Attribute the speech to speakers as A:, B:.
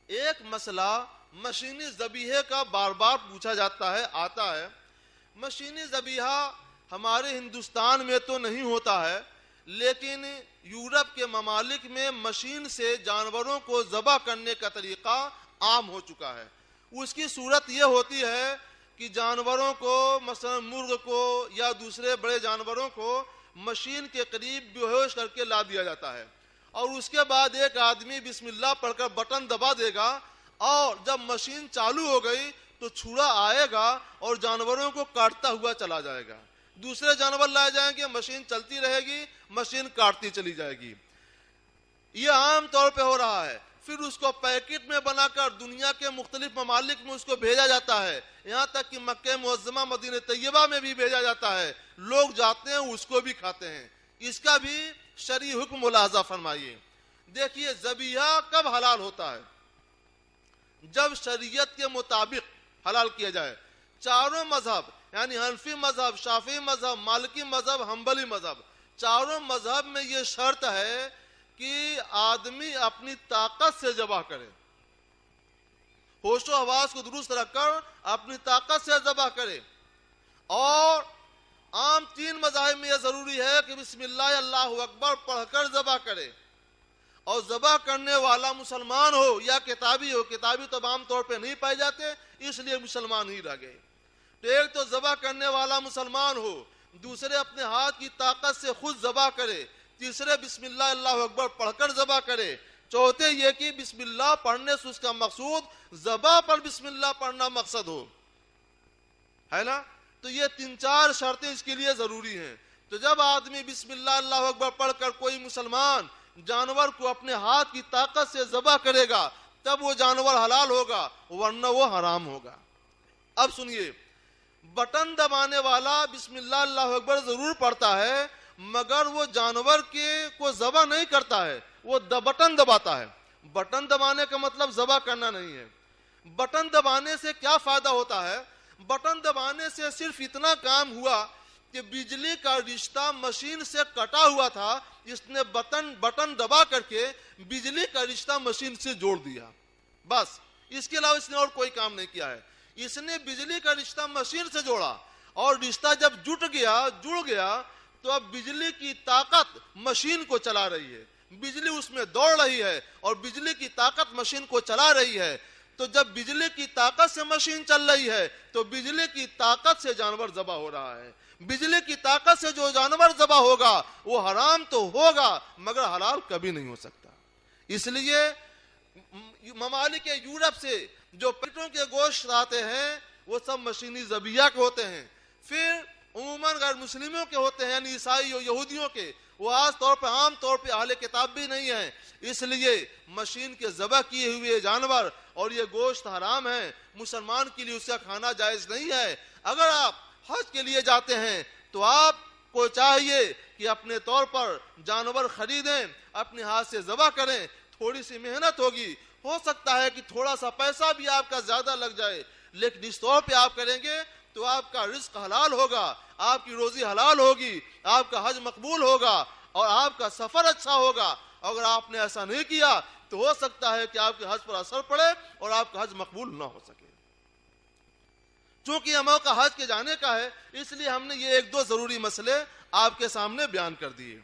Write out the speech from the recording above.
A: ایک مسئلہ مشینی ذبیحے کا بار بار پوچھا جاتا ہے، آتا ہے۔ مشینی ذبیحہ ہمارے ہندوستان میں تو نہیں ہوتا ہے، لیکن یورپ کے ممالک میں مشین سے جانوروں کو ذبح کرنے کا طریقہ عام ہو چکا ہے۔ اس کی صورت یہ ہوتی ہے کہ جانوروں کو، مثلا مرغ کو یا دوسرے بڑے جانوروں کو مشین کے قریب بے ہوش کر کے لا دیا جاتا ہے، اور اس کے بعد ایک آدمی بسم اللہ پڑھ کر بٹن دبا دے گا، اور جب مشین چالو ہو گئی تو چھڑا آئے گا اور جانوروں کو کاٹتا ہوا چلا جائے گا۔ دوسرے جانور لائے جائیں گے، مشین چلتی رہے گی، مشین کاٹتی چلی جائے گی۔ یہ عام طور پہ ہو رہا ہے۔ پھر اس کو پیکٹ میں بنا کر دنیا کے مختلف ممالک میں اس کو بھیجا جاتا ہے، یہاں تک کہ مکہ معظمہ مدینہ طیبہ میں بھی بھیجا جاتا ہے۔ لوگ جاتے ہیں، اس کو بھی کھاتے ہیں۔ اس کا بھی شرعی حکم ملاحظہ فرمائیے۔ دیکھیے ذبیحہ کب حلال ہوتا ہے؟ جب شریعت کے مطابق حلال کیا جائے۔ چاروں مذہب یعنی حنفی مذہب، شافعی مذہب، مالکی مذہب، حنبلی مذہب، چاروں مذہب میں یہ شرط ہے کہ آدمی اپنی طاقت سے ذبح کرے، ہوش و حواس کو درست رکھ کر اپنی طاقت سے ذبح کرے۔ اور عام تین مذاہب میں یہ ضروری ہے کہ بسم اللہ اللہ اکبر پڑھ کر ذبح کرے، اور ذبح کرنے والا مسلمان ہو یا کتابی ہو۔ کتابی تو عام طور پہ نہیں پائے جاتے، اس لیے مسلمان ہی رہ گئے۔ تو ایک تو ذبح کرنے والا مسلمان ہو، دوسرے اپنے ہاتھ کی طاقت سے خود ذبح کرے، تیسرے بسم اللہ اللہ اکبر پڑھ کر ذبح کرے، چوتھے یہ کہ بسم اللہ پڑھنے سے اس کا مقصود ذبح پر بسم اللہ پڑھنا مقصد ہو، ہے نا؟ تو یہ تین چار شرطیں اس کے لیے ضروری ہیں۔ تو جب آدمی بسم اللہ اللہ اکبر پڑھ کر کوئی مسلمان جانور کو اپنے ہاتھ کی طاقت سے ذبح کرے گا تب وہ جانور حلال ہوگا، ورنہ وہ حرام ہوگا۔ اب سنیے، بٹن دبانے والا بسم اللہ اللہ اکبر ضرور پڑھتا ہے، مگر وہ جانور کو ذبح نہیں کرتا ہے، وہ بٹن دباتا ہے۔ بٹن دبانے کا مطلب ذبح کرنا نہیں ہے۔ بٹن دبانے سے کیا فائدہ ہوتا ہے؟ بٹن دبانے سے صرف اتنا کام ہوا کہ بجلی کا رشتہ مشین سے کٹا ہوا تھا، اس نے بٹن دبا کر کے بجلی کا رشتہ مشین سے جوڑ دیا، بس۔ اس کے علاوہ اس نے اور کوئی کام نہیں کیا ہے۔ اس نے بجلی کا رشتہ مشین سے جوڑا، اور رشتہ جب جڑ گیا تو اب بجلی کی طاقت مشین کو چلا رہی ہے، بجلی اس میں دوڑ رہی ہے، اور بجلی کی طاقت مشین کو چلا رہی ہے۔ تو جب بجلی کی طاقت سے مشین چل رہی ہے تو بجلی کی طاقت سے جانور ذبح ہو رہا ہے۔ بجلی کی طاقت سے جو جانور ذبح ہوگا وہ حرام تو ہوگا مگر حلال کبھی نہیں ہو سکتا۔ اس لیے ممالک یورپ سے جو پیٹوں کے گوشت آتے ہیں وہ سب مشینی ذبیحہ کے ہوتے ہیں۔ پھر عموماً غیر مسلموں کے ہوتے ہیں، یعنی عیسائی اور یہودیوں کے، وہ عام طور پہ اہل کتاب بھی نہیں ہیں، اس لیے مشین کے ذبح کیے ہوئے جانور اور یہ گوشت حرام ہے، مسلمان کے لیے اس کا کھانا جائز نہیں ہے۔ اگر آپ حج کے لیے جاتے ہیں تو آپ کو چاہیے کہ اپنے طور پر جانور خریدیں، اپنے ہاتھ سے ذبح کریں، تھوڑی سی محنت ہوگی، ہو سکتا ہے کہ تھوڑا سا پیسہ بھی آپ کا زیادہ لگ جائے، لیکن اس طور پہ آپ کریں گے تو آپ کا رزق حلال ہوگا، آپ کی روزی حلال ہوگی، آپ کا حج مقبول ہوگا، اور آپ کا سفر اچھا ہوگا۔ اگر آپ نے ایسا نہیں کیا تو ہو سکتا ہے کہ آپ کے حج پر اثر پڑے اور آپ کا حج مقبول نہ ہو سکے۔ چونکہ یہ موقع حج کے جانے کا ہے، اس لیے ہم نے یہ ایک دو ضروری مسئلے آپ کے سامنے بیان کر دیے۔